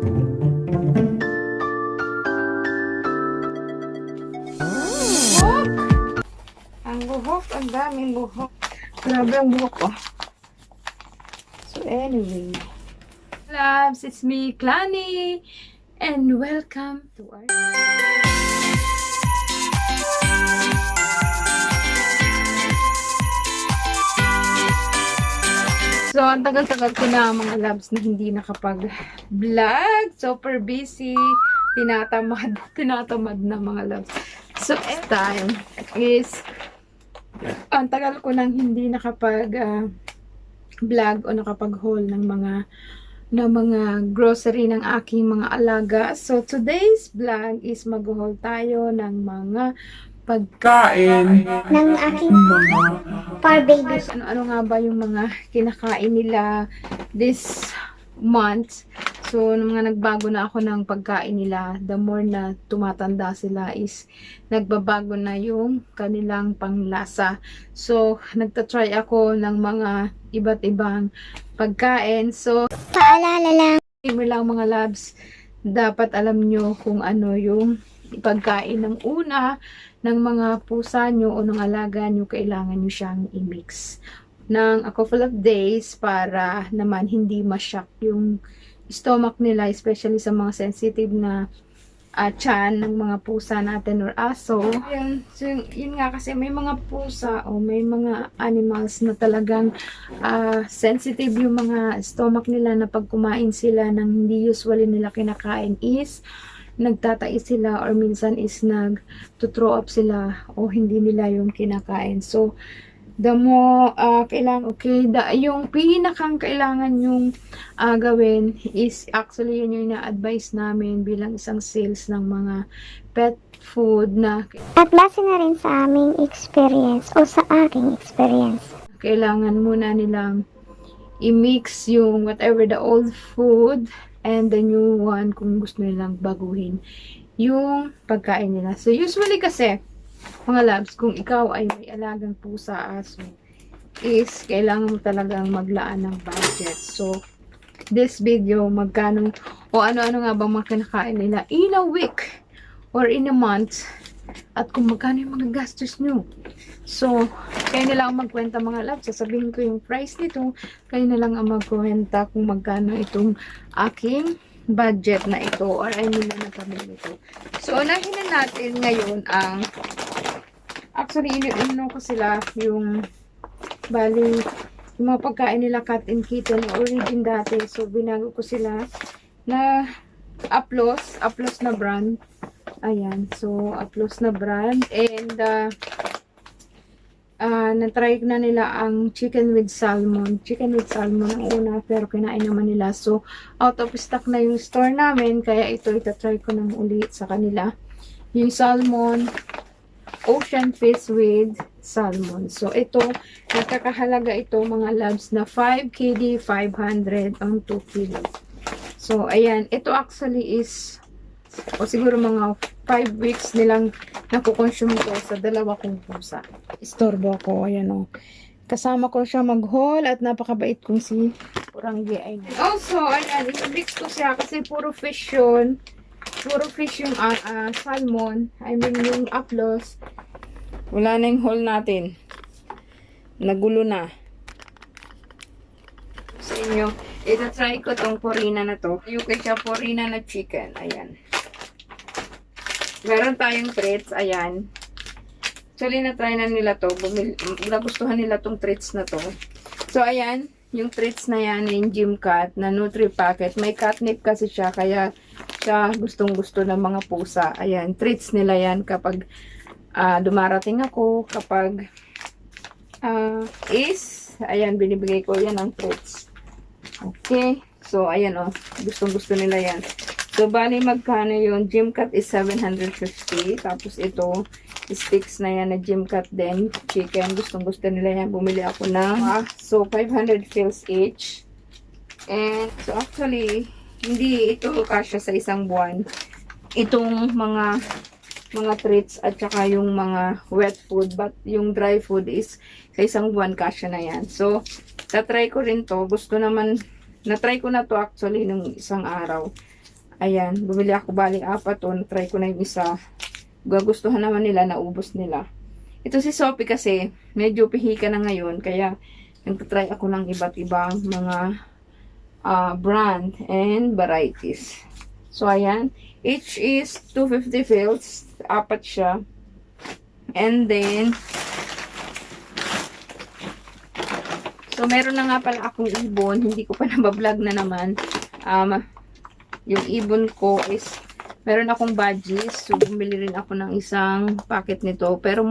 Buhok! Ang buhok, ang daming buhok. Grabe ang buhok ko. So anyway, loves, it's me, Clany, and welcome to our... So, ang tagal-tagal ko na mga loves na hindi nakapag-vlog. Super busy. Tinatamad na mga loves. So, this time is, ang tagal ko nang hindi nakapag-vlog o nakapag-haul ng mga grocery ng aking mga alaga. So, today's vlog is mag-haul tayo ng mga pagkain ng aking fur babies. Ano nga ba yung mga kinakain nila this month. So, nung mga nagbago na ako ng pagkain nila, the more na tumatanda sila is nagbabago na yung kanilang panglasa. So, nagtatry ako ng mga iba't ibang pagkain. So, Paalala lang, mga labs, dapat alam nyo kung ano yung pagkain ng una ng mga pusa nyo o ng alaga nyo, kailangan nyo siyang i-mix ng a couple of days para naman hindi ma-shock yung stomach nila, especially sa mga sensitive na tiyan ng mga pusa natin or aso. So, yun nga kasi may mga pusa o may mga animals na talagang sensitive yung mga stomach nila na pag kumain sila ng hindi usually nila kinakain is nagtatais sila or minsan is nag-throw up sila o hindi nila yung kinakain. So, the more kailangan, yung pinakang kailangan yung gawin is actually yun yung na-advise namin bilang isang sales ng mga pet food na at base na rin sa aming experience o sa aking experience. kailangan muna nilang i-mix yung whatever the old food and the new one kung gusto nilang baguhin yung pagkain nila. So, usually kasi, mga labs, kung ikaw ay may alagang pusa, aso, is kailangan mo talagang maglaan ng budget. So, this video, magkano, o ano-ano nga bang mga kinakain nila in a week or in a month, at kung magkano yung mga gastos nyo. So, kayo na lang ang magkwenta mga labs. Sasabihin ko yung price nito. Kayo na lang ang magkwenta kung magkano itong aking budget na ito or I mean na napamili ito. So, unahin na natin ngayon ang actually, ino ko sila yung bali, yung mga pagkain nila cat and kitten na origin dati. So, binago ko sila na Aplos na brand. Ayan. So, Aplos na brand. And, na-try na nila ang chicken with salmon. Chicken with salmon ang una, pero kinain naman nila. So, out of stock na yung store namin. Kaya ito, itatry ko nang ulit sa kanila. Yung salmon, ocean fish with salmon. So, ito, nagkakahalaga ito mga labs na 5 KD, 500 ang 2 kg. So, ayan. Ito actually is, o siguro mga 5 weeks nilang nakukonsume ko sa dalawa kong pusa. Istorbo ako. Ayan o. Kasama ko siya mag-haul at napakabait kong si Puranggi. Also, ayan. I-mix ko siya kasi puro fish yun. Puro fish yung salmon. I mean yung Aplos. Wala na yung haul natin. Nagulo na. Sa inyo. Ita-try ko tong Purina na to. Yung kaya siya Purina na chicken. Ayan. Meron tayong treats. Ayan. Actually, na-try na nila to. Nagustuhan nila tong treats na to. So, ayan. Yung treats na yan, yung Gym Cat na Nutri Packet. May catnip kasi siya. Kaya siya gustong-gusto ng mga pusa. Ayan. Treats nila yan kapag dumarating ako. Kapag ayan, binibigay ko yan ang treats. Okay. So, ayan o. Gustong-gusto nila yan. So, bali magkano yung Gym Cat is 750. Tapos ito, sticks na yan na Gym Cat din. Chicken. Gustong-gusto nila yan. Bumili ako ng so, 500 fills each. And, so actually, hindi ito kasya sa isang buwan. Itong mga treats at saka yung mga wet food. But yung dry food is sa isang buwan kasya na yan. So, tatry ko rin to. Gusto naman, na-try ko na to actually nung isang araw. Ayan, bumili ako bali 4 to. Try ko na yung isa. Gugustuhan naman nila, naubos nila. Ito si Sophie kasi, medyo pihika na ngayon. Kaya, nagtatry ako ng iba't ibang mga brand and varieties. So, ayan. Each is 250 fills. 4 siya. And then, so, meron na nga pala akong ibon. Hindi ko pa nabablog na naman. Yung ibon ko is, meron akong badges. So, bumili rin ako ng isang packet nito. Pero,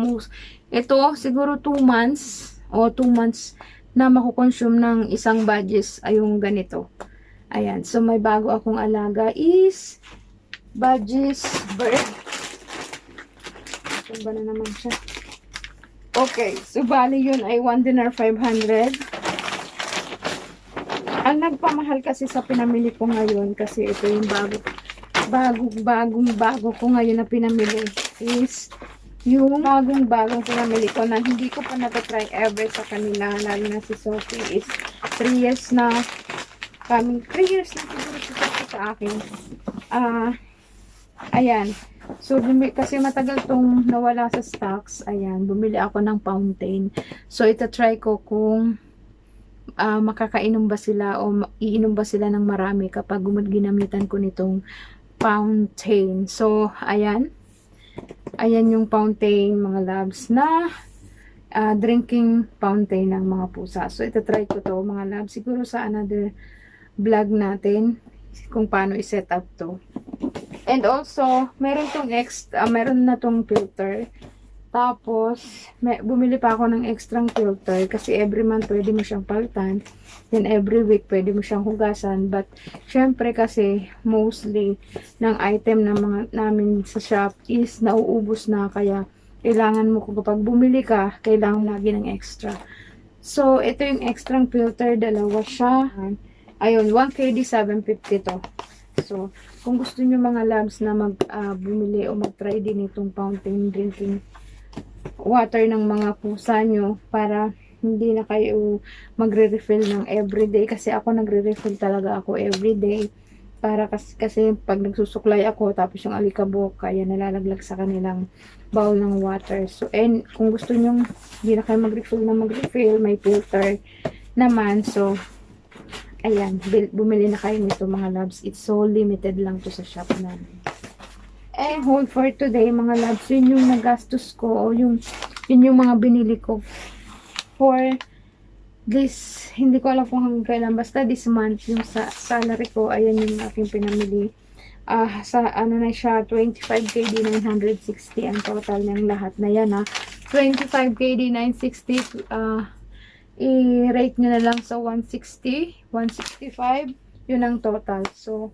ito, siguro 2 months. O 2 months na makukonsume ng isang badges ay yung ganito. Ayan. So, may bago akong alaga is badges bird. Saan ba na naman siya? Okay. So, bali yun ay 1 dinar 500. Ang nagpamahal kasi sa pinamili ko ngayon kasi ito yung bagong ko ngayon na pinamili is yung bagong pinamili ko na hindi ko pa natatry ever sa kanila, lalo na si Sophie is 3 years na 3 years na siguro sa akin. Ayan. So, kasi matagal tong nawala sa stocks. Ayan, bumili ako ng fountain. So, itatry ko kung makakainom ba sila o iinom ba sila ng marami kapag ginamitan ko nitong fountain. So, ayan. Ayan yung fountain, mga loves, na drinking fountain ng mga pusa. So, itatry ko to, mga loves. Siguro sa another vlog natin kung paano i-set up to. And also, meron na tong filter. Tapos, bumili pa ako ng extra filter kasi every month pwede mo siyang palitan. Then every week pwede mo siyang hugasan. But, syempre kasi mostly ng item na namin sa shop is nauubos na. Kaya, kailangan mo kapag bumili ka, kailangan lagi ng extra. So, ito yung extra filter. Dalawa siya. Ayun, 1KD 750 to. So, kung gusto nyo mga loves na bumili o mag-try din itong fountain drinking water ng mga pusa nyo para hindi na kayo magre-refill ng everyday. Kasi ako nagre-refill talaga ako everyday. Para kasi pag nagsusuklay ako tapos yung alikabok kaya nalalaglag sa kanilang bowl ng water. So, and kung gusto nyo hindi na kayo mag-refill, may filter naman. So, ayan, bumili na kayo nito mga loves. It's so limited lang to sa shop namin. And hold for today mga loves, yun yung nagastos ko o yun yung mga binili ko for this, hindi ko alam kung hanggang kailan, basta this month yung sa salary ko, ayan yung aking pinamili. Sa ano na siya, 25KD 960 ang total ng lahat na yan 25KD 960, i-rate nyo na lang sa 160, 165, yun ang total. So,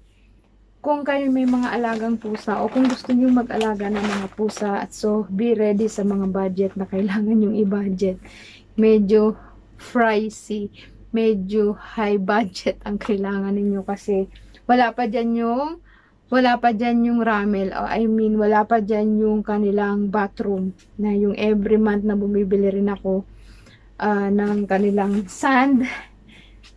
kung kayo may mga alagang pusa o kung gusto nyo mag-alaga ng mga pusa, so be ready sa mga budget na kailangan yung i-budget. Medyo pricey, medyo high budget ang kailangan ninyo kasi wala pa dyan yung ramel, wala pa dyan yung kanilang bathroom na yung every month na bumibili rin ako ng kanilang sand.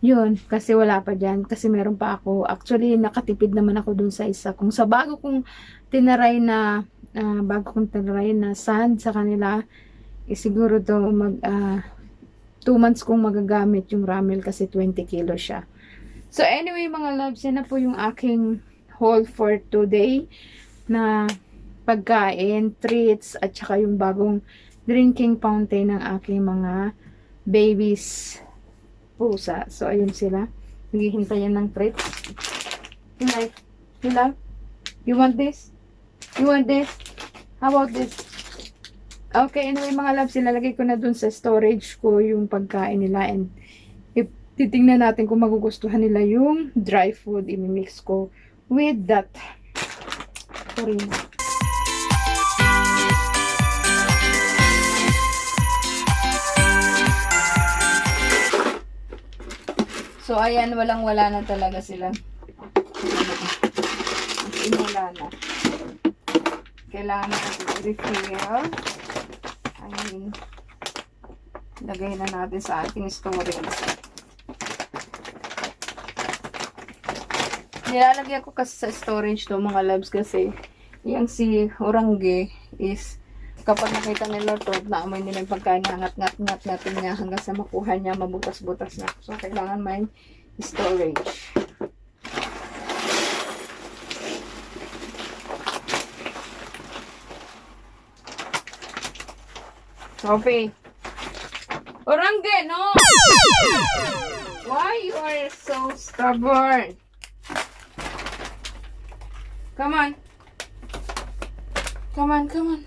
Yun, kasi wala pa dyan. Kasi meron pa ako. Actually, nakatipid naman ako dun sa isa. Kung sa bago kong tinaray na sand sa kanila, siguro to 2 months kong magagamit yung ramel kasi 20 kilo siya. So anyway mga loves, yan na po yung aking haul for today na pagkain, treats, at saka yung bagong drinking fountain ng aking mga babies pusa. So, ayun sila. Naghihintay yan ng treats. You love? You want this? You want this? How about this? Okay, anyway mga loves, ilalagay ko na dun sa storage ko yung pagkain nila and titingnan natin kung magugustuhan nila yung dry food. I-mix ko with that farina. So, ayan, walang-wala na talaga sila. Inula na. Kailangan na i-refill. Ayan. Lagay na natin sa ating storage. Nilalagyan ko kasi sa storage to mga loves kasi yung si Orangge is kapag nakita nila to, naamoy nila yung pagkain niya, ngat-ngat natin niya hanggang sa makuha niya, mabutas-butas na. So, kailangan may storage. Sophie. Orangge, no! Why you are so stubborn? Come on. Come on, come on.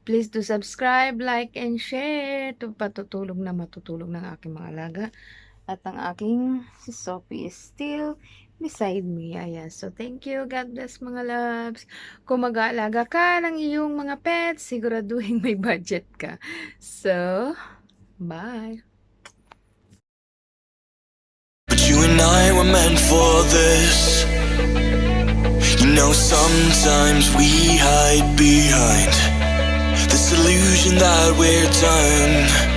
Please do subscribe, like, and share. Ito patutulog na matutulog ng aking mga alaga. At ang aking si Sophie is still beside me. Ayan. So, thank you. God bless mga loves. Kung mag-aalaga ka ng iyong mga pets, siguraduhin may budget ka. So, bye. But you and I were meant for this. You know, sometimes we hide behind this illusion that we're done.